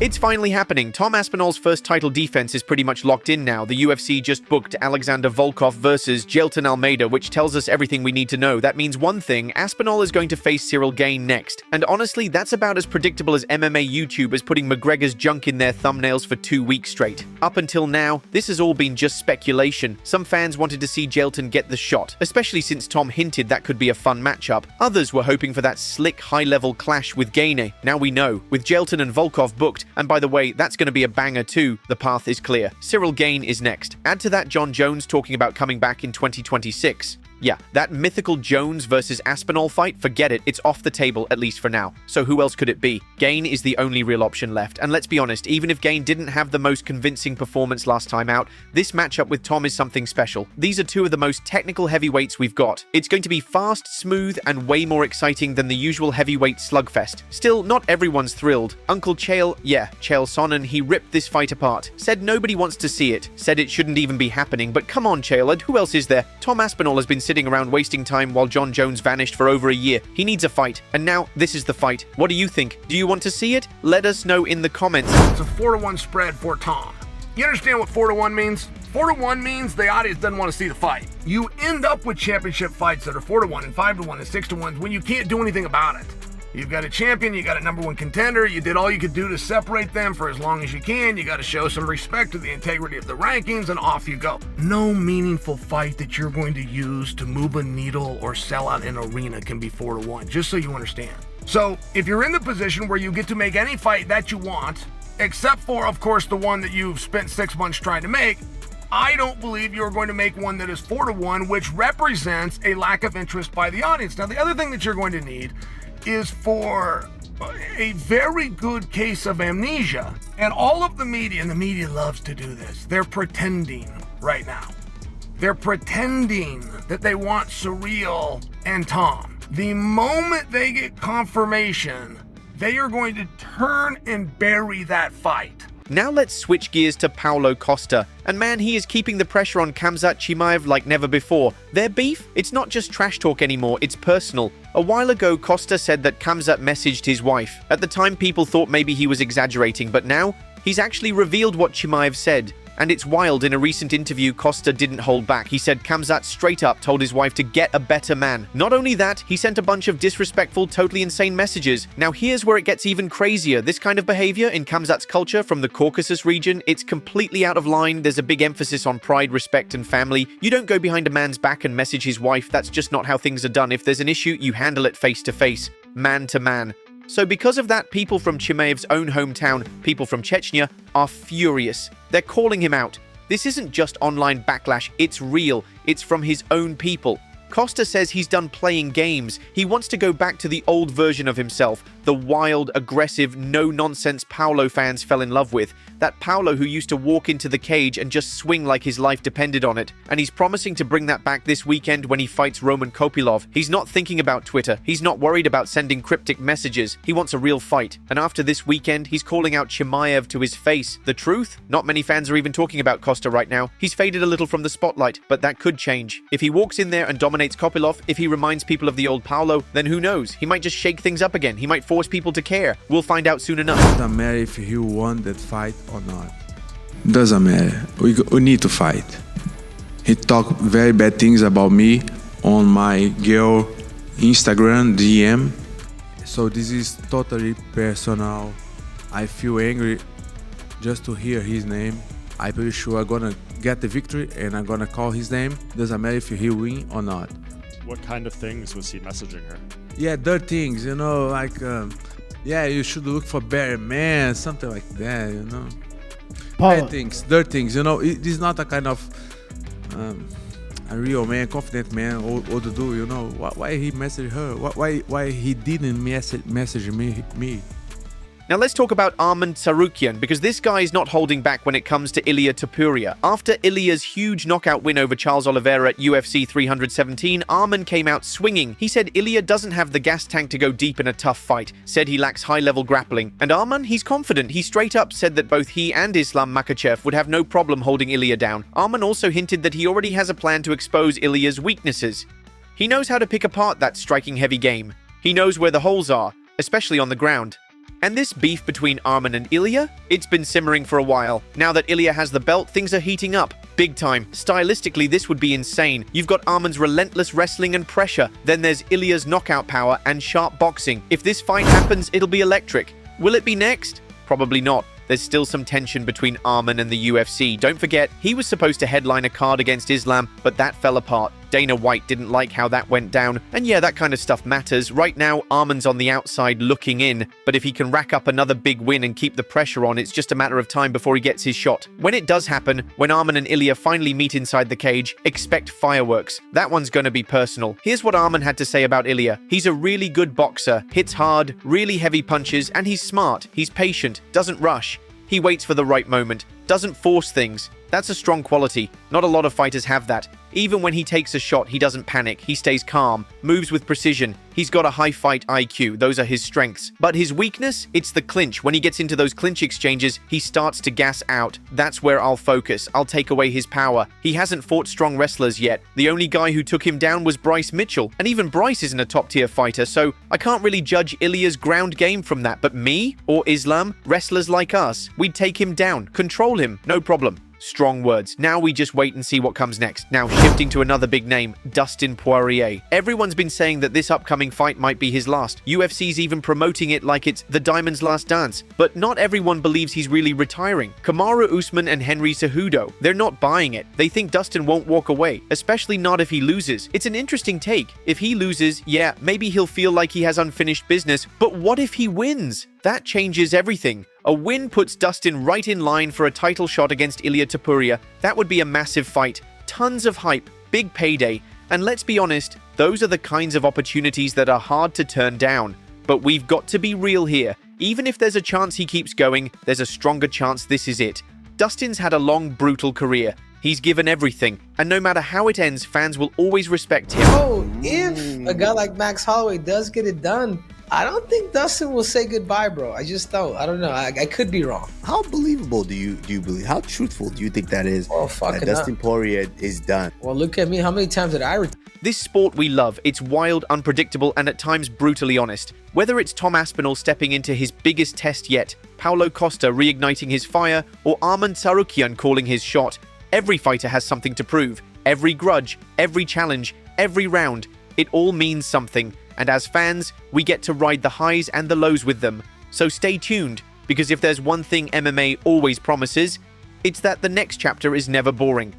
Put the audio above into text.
It's finally happening. Tom Aspinall's first title defense is pretty much locked in now. The UFC just booked Alexander Volkov versus Jailton Almeida, which tells us everything we need to know. That means one thing, Aspinall is going to face Cyril Gane next. And honestly, that's about as predictable as MMA YouTubers putting McGregor's junk in their thumbnails for 2 weeks straight. Up until now, this has all been just speculation. Some fans wanted to see Jailton get the shot, especially since Tom hinted that could be a fun matchup. Others were hoping for that slick, high-level clash with Gane. Now we know. With Jailton and Volkov booked, and by the way, that's going to be a banger too. The path is clear. Cyril Gane is next. Add to that John Jones talking about coming back in 2026. Yeah, that mythical Jones versus Aspinall fight, forget it, it's off the table, at least for now. So who else could it be? Gane is the only real option left, and let's be honest, even if Gane didn't have the most convincing performance last time out, this matchup with Tom is something special. These are two of the most technical heavyweights we've got. It's going to be fast, smooth, and way more exciting than the usual heavyweight slugfest. Still, not everyone's thrilled. Uncle Chael, Chael Sonnen, he ripped this fight apart. Said nobody wants to see it. Said it shouldn't even be happening, but come on Chael, and who else is there? Tom Aspinall has been sitting around wasting time while John Jones vanished for over a year. He needs a fight, and now this is the fight. What do you think? Do you want to see it? Let us know in the comments. It's a 4-1 spread for Tom. You understand what 4-1 means? 4-1 means the audience doesn't want to see the fight. You end up with championship fights that are 4-1 and 5-1 and 6-1 when you can't do anything about it. You've got a champion, you got a #1 contender, you did all you could do to separate them for as long as you can, you got to show some respect to the integrity of the rankings, and off you go. No meaningful fight that you're going to use to move a needle or sell out an arena can be 4-1, just so you understand. So, if you're in the position where you get to make any fight that you want, except for, of course, the one that you've spent 6 months trying to make, I don't believe you're going to make one that is 4-1, which represents a lack of interest by the audience. Now, the other thing that you're going to need is for a very good case of amnesia. And all of the media, and the media loves to do this, they're pretending right now. They're pretending that they want Cyril and Tom. The moment they get confirmation, they are going to turn and bury that fight. Now let's switch gears to Paulo Costa. And man, he is keeping the pressure on Khamzat Chimaev like never before. Their beef? It's not just trash talk anymore, it's personal. A while ago, Costa said that Khamzat messaged his wife. At the time, people thought maybe he was exaggerating, but now, he's actually revealed what Chimaev said. And it's wild, in a recent interview, Costa didn't hold back. He said Khamzat straight up told his wife to get a better man. Not only that, he sent a bunch of disrespectful, totally insane messages. Now here's where it gets even crazier. This kind of behavior in Khamzat's culture from the Caucasus region, it's completely out of line. There's a big emphasis on pride, respect, and family. You don't go behind a man's back and message his wife. That's just not how things are done. If there's an issue, you handle it face to face, man to man. So because of that, people from Chimaev's own hometown, people from Chechnya, are furious. They're calling him out. This isn't just online backlash, it's real. It's from his own people. Costa says he's done playing games. He wants to go back to the old version of himself, the wild, aggressive, no-nonsense Paulo fans fell in love with. That Paulo who used to walk into the cage and just swing like his life depended on it. And he's promising to bring that back this weekend when he fights Roman Kopylov. He's not thinking about Twitter. He's not worried about sending cryptic messages. He wants a real fight. And after this weekend, he's calling out Chimaev to his face. The truth? Not many fans are even talking about Costa right now. He's faded a little from the spotlight, but that could change. If he walks in there and dominates Kopylov, if he reminds people of the old Paulo, then who knows? He might just shake things up again. He might force people to care. We'll find out soon enough. Doesn't matter if he won that fight or not. Doesn't matter. We need to fight. He talked very bad things about me on my girl Instagram DM. So this is totally personal. I feel angry just to hear his name. I'm pretty sure I'm gonna get the victory and I'm gonna call his name. Doesn't matter if he win or not. What kind of things was he messaging her? Yeah, dirt things, you know, like, yeah, you should look for better man, something like that, you know. Bad things, dirt things, you know. It is not a kind of a real man, confident man, or to do, you know. Why he messaged her? Why he didn't message me? Now let's talk about Arman Tsarukyan, because this guy is not holding back when it comes to Ilia Topuria. After Ilia's huge knockout win over Charles Oliveira at UFC 317, Arman came out swinging. He said Ilia doesn't have the gas tank to go deep in a tough fight, said he lacks high-level grappling. And Arman, he's confident. He straight up said that both he and Islam Makhachev would have no problem holding Ilia down. Arman also hinted that he already has a plan to expose Ilia's weaknesses. He knows how to pick apart that striking heavy game. He knows where the holes are, especially on the ground. And this beef between Arman and Ilia? It's been simmering for a while. Now that Ilia has the belt, things are heating up. Big time. Stylistically, this would be insane. You've got Arman's relentless wrestling and pressure. Then there's Ilia's knockout power and sharp boxing. If this fight happens, it'll be electric. Will it be next? Probably not. There's still some tension between Arman and the UFC. Don't forget, he was supposed to headline a card against Islam, but that fell apart. Dana White didn't like how that went down. And yeah, that kind of stuff matters. Right now, Arman's on the outside looking in. But if he can rack up another big win and keep the pressure on, it's just a matter of time before he gets his shot. When it does happen, when Arman and Ilia finally meet inside the cage, expect fireworks. That one's gonna be personal. Here's what Arman had to say about Ilia. He's a really good boxer, hits hard, really heavy punches, and he's smart. He's patient, doesn't rush. He waits for the right moment, doesn't force things. That's a strong quality. Not a lot of fighters have that. Even when he takes a shot, he doesn't panic. He stays calm, moves with precision. He's got a high fight IQ. Those are his strengths. But his weakness? It's the clinch. When he gets into those clinch exchanges, he starts to gas out. That's where I'll focus. I'll take away his power. He hasn't fought strong wrestlers yet. The only guy who took him down was Bryce Mitchell. And even Bryce isn't a top-tier fighter, so I can't really judge Ilia's ground game from that. But me, or Islam, wrestlers like us, we'd take him down, control him, no problem. Strong words. Now we just wait and see what comes next. Now shifting to another big name, Dustin Poirier. Everyone's been saying that this upcoming fight might be his last. UFC's even promoting it like it's the Diamond's last dance. But not everyone believes he's really retiring. Kamaru Usman and Henry Cejudo, they're not buying it. They think Dustin won't walk away, especially not if he loses. It's an interesting take. If he loses, yeah, maybe he'll feel like he has unfinished business. But what if he wins? That changes everything. A win puts Dustin right in line for a title shot against Ilia Topuria. That would be a massive fight. Tons of hype, big payday. And let's be honest, those are the kinds of opportunities that are hard to turn down. But we've got to be real here. Even if there's a chance he keeps going, there's a stronger chance this is it. Dustin's had a long, brutal career. He's given everything. And no matter how it ends, fans will always respect him. Oh, if a guy like Max Holloway does get it done, I don't think Dustin will say goodbye, bro. I just don't. I don't know. I could be wrong. How believable do you believe? How truthful do you think that is? Oh, fucking that Dustin Poirier is done. Well, look at me. How many times did I This sport we love. It's wild, unpredictable, and at times brutally honest. Whether it's Tom Aspinall stepping into his biggest test yet, Paulo Costa reigniting his fire, or Arman Tsarukyan calling his shot, every fighter has something to prove. Every grudge, every challenge, every round. It all means something. And as fans, we get to ride the highs and the lows with them. So stay tuned, because if there's one thing MMA always promises, it's that the next chapter is never boring.